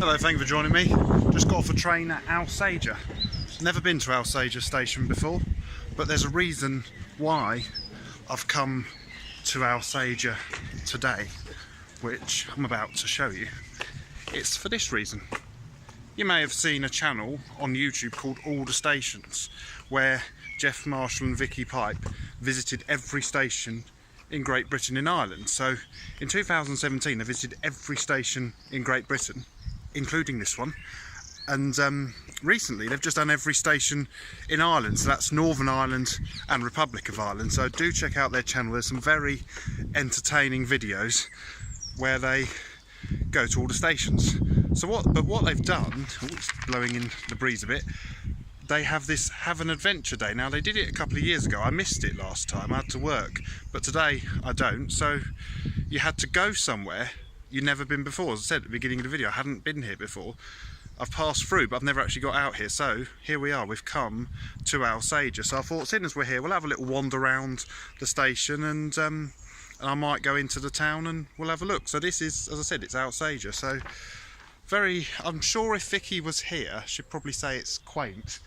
Hello, thank you for joining me. Just got off a train at Alsager. Never been to Alsager station before, but there's a reason why I've come to Alsager today, which I'm about to show you. It's for this reason. You may have seen a channel on YouTube called All the Stations, where Geoff, Marshall and Vicky visited every station in Great Britain and Ireland. So in 2017 they visited every station in Great Britain, including this one, and recently they've just done every station in Ireland, so that's Northern Ireland and Republic of Ireland. So do check out their channel. There's some very entertaining videos where they go to all the stations. So what they've done, it's blowing in the breeze a bit, they have this Have an Adventure Day. Now they did it a couple of years ago. I missed it last time, I had to work, but today I don't. So you had to go somewhere you'd never been before. As I said at the beginning of the video, I hadn't been here before. I've passed through, but I've never actually got out here. So here we are, we've come to Alsager. So I thought, seeing as we're here, we'll have a little wander around the station, and I might go into the town and we'll have a look. So this is, as I said, it's Alsager. So I'm sure if Vicky was here, she'd probably say it's quaint.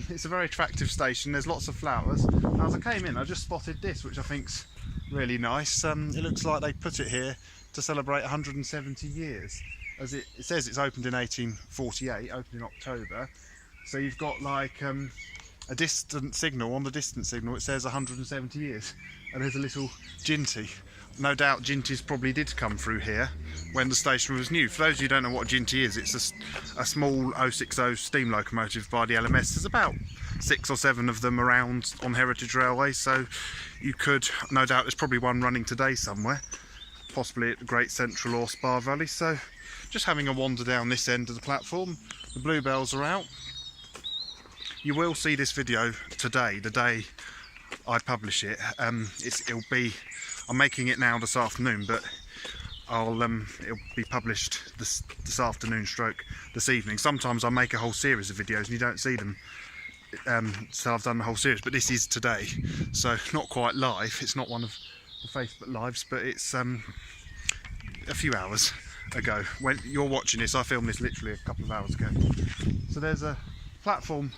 It's a very attractive station. There's lots of flowers. As I came in, I just spotted this, which I think's really nice. It looks like they put it here to celebrate 170 years. As it says, it's opened in 1848, opened in October. So you've got like a distant signal. On the distant signal it says 170 years, and there's a little ginty. No doubt ginties probably did come through here when the station was new. For those of you who don't know what a ginty is, it's a small 060 steam locomotive by the LMS. There's about 6 or 7 of them around on Heritage Railway, so you could, no doubt there's probably one running today somewhere, possibly at the Great Central or Spa Valley. So just having a wander down this end of the platform. The bluebells are out. You will see this video today, the day I publish it. I'm making it now this afternoon, but it'll be published this afternoon stroke this evening. Sometimes I make a whole series of videos and you don't see them, so I've done the whole series, but this is today, so not quite live. It's not one of the Facebook lives, but it's a few hours ago. When you're watching this, I filmed this literally a couple of hours ago. So there's a platform.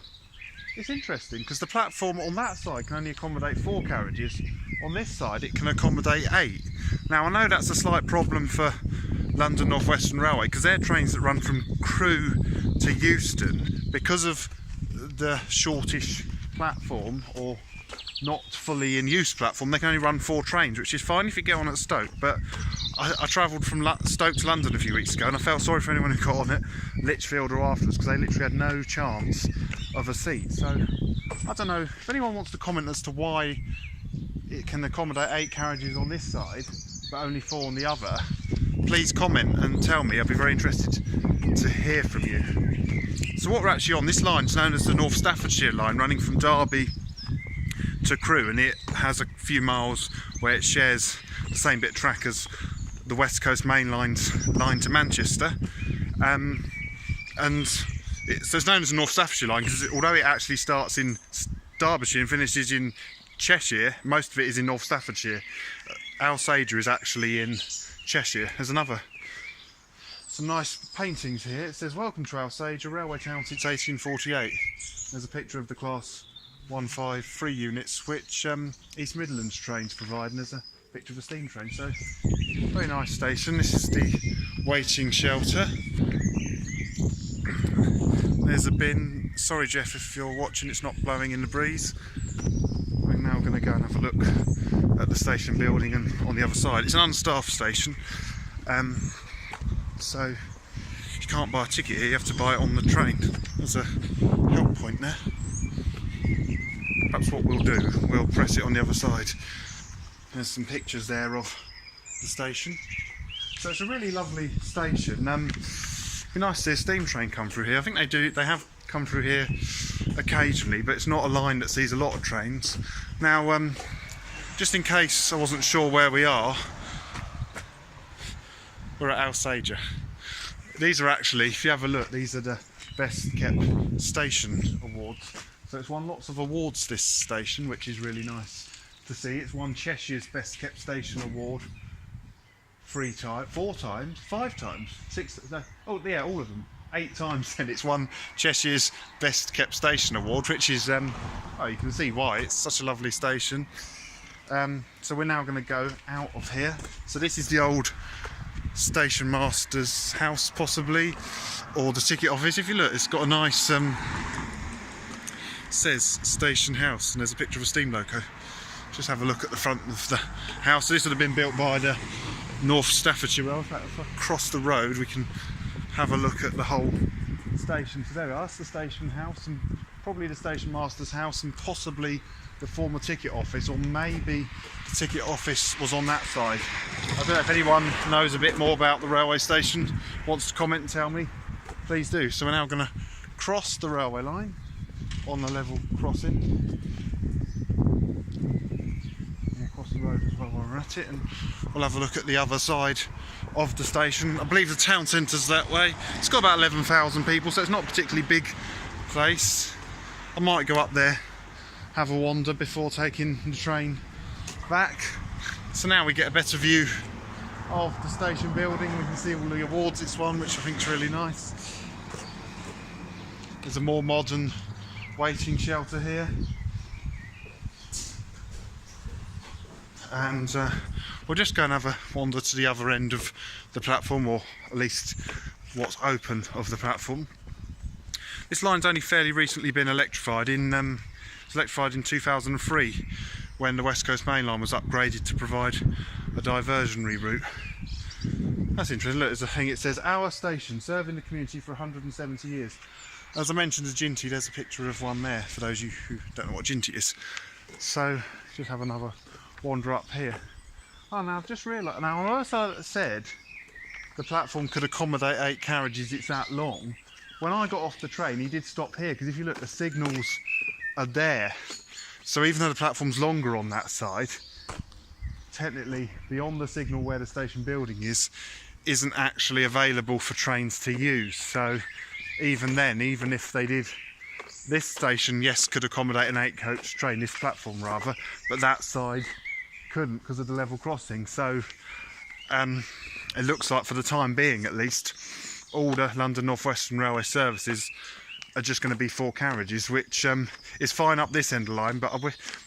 It's interesting because the platform on that side can only accommodate 4 carriages. On this side it can accommodate 8. Now I know that's a slight problem for London North Western Railway, because they're trains that run from Crewe to Euston. Because of the shortish platform, or not fully in use platform, they can only run 4 trains, which is fine if you get on at Stoke. But I travelled from Stoke to London a few weeks ago and I felt sorry for anyone who got on at Lichfield or afterwards, because they literally had no chance of a seat. So I don't know if anyone wants to comment as to why it can accommodate 8 carriages on this side but only 4 on the other. Please comment and tell me. I'll be very interested to hear from you. So what we're actually on, this line is known as the North Staffordshire Line, running from Derby to Crewe, and it has a few miles where it shares the same bit of track as the West Coast Main Line's line to Manchester. So it's known as the North Staffordshire Line because although it actually starts in Derbyshire and finishes in Cheshire, most of it is in North Staffordshire. Alsager is actually in Cheshire. There's some nice paintings here. It says, "Welcome to Alsager, railway town since 1848. There's a picture of the Class 153 units which East Midlands trains provide, and there's a picture of a steam train. So very nice station. This is the waiting shelter. There's a bin. Sorry Geoff if you're watching, it's not blowing in the breeze. We're now going to go and have a look at the station building, and on the other side it's an unstaffed station, so you can't buy a ticket here, you have to buy it on the train. There's a help point there. Perhaps what we'll do, we'll press it on the other side. There's some pictures there of the station. So it's a really lovely station. It'd be nice to see a steam train come through here. I think they have come through here occasionally, but it's not a line that sees a lot of trains. Now, just in case I wasn't sure where we are, we're at Alsager. These are actually, if you have a look, these are the best kept station awards. So it's won lots of awards, this station, which is really nice to see. It's won Cheshire's best kept station award 3 times, 4 times, 5 times, 6, no, oh yeah, all of them, 8 times, and it's won Cheshire's Best Kept Station Award, which is, oh, you can see why, it's such a lovely station. So we're now going to go out of here. So this is the old station master's house, possibly, or the ticket office. If you look, it's got a nice, says station house, and there's a picture of a steam loco. Just have a look at the front of the house. So this would have been built by the North Staffordshire Line. If I cross the road, we can have a look at the whole station. So there we are, that's the station house, and probably the station master's house, and possibly the former ticket office, or maybe the ticket office was on that side. I don't know if anyone knows a bit more about the railway station, wants to comment and tell me, please do. So we're now going to cross the railway line on the level crossing. We'll cross the road as well while we're at it, and we'll have a look at the other side of the station. I believe the town centre's that way. It's got about 11,000 people, so it's not a particularly big place. I might go up there, have a wander before taking the train back. So now we get a better view of the station building. We can see all the awards it's won, which I think is really nice. There's a more modern waiting shelter here, and we'll just go and have a wander to the other end of the platform, or at least what's open of the platform. This line's only fairly recently been electrified. It was electrified in 2003 when the West Coast Main Line was upgraded to provide a diversionary route. That's interesting. Look, there's a thing, it says our station serving the community for 170 years. As I mentioned, the Ginty, there's a picture of one there for those of you who don't know what Ginty is. So just have another wander up here. Oh, now I've just realised, now I also said the platform could accommodate 8 carriages, it's that long. When I got off the train, he did stop here, because if you look, the signals are there. So even though the platform's longer on that side, technically beyond the signal where the station building is, isn't actually available for trains to use. So even then, even if they did, this station, yes, could accommodate an 8-coach train, this platform rather, but that side couldn't because of the level crossing. So it looks like, for the time being at least, all the London North Western Railway services are just going to be 4 carriages, which is fine up this end of the line, but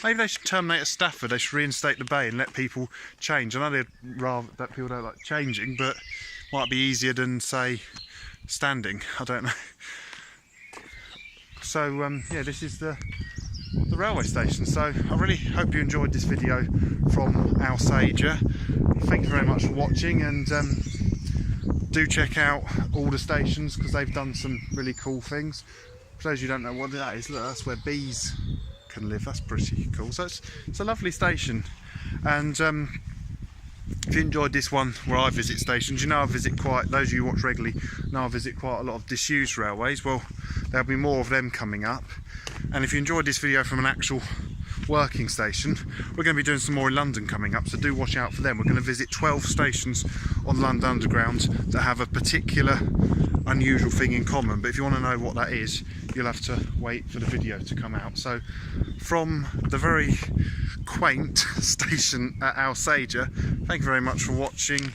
maybe they should terminate at Stafford. They should reinstate the bay and let people change. I know that people don't like changing, but might be easier than, say, standing. I don't know. So yeah, this is the railway station. So I really hope you enjoyed this video from Alsager. Thank you very much for watching, and do check out all the stations because they've done some really cool things. For those of you who don't know what that is, look, that's where bees can live. That's pretty cool. So it's a lovely station, and if you enjoyed this one where I visit stations, you know I visit quite, those of you who watch regularly know I visit quite a lot of disused railways. Well, there'll be more of them coming up. And if you enjoyed this video from an actual working station, we're going to be doing some more in London coming up, so do watch out for them. We're going to visit 12 stations on the London Underground that have a particular unusual thing in common, but if you want to know what that is, you'll have to wait for the video to come out. So from the very quaint station at Alsager, thank you very much for watching,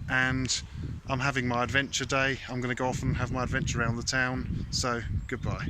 and I'm having my adventure day. I'm going to go off and have my adventure around the town, so goodbye.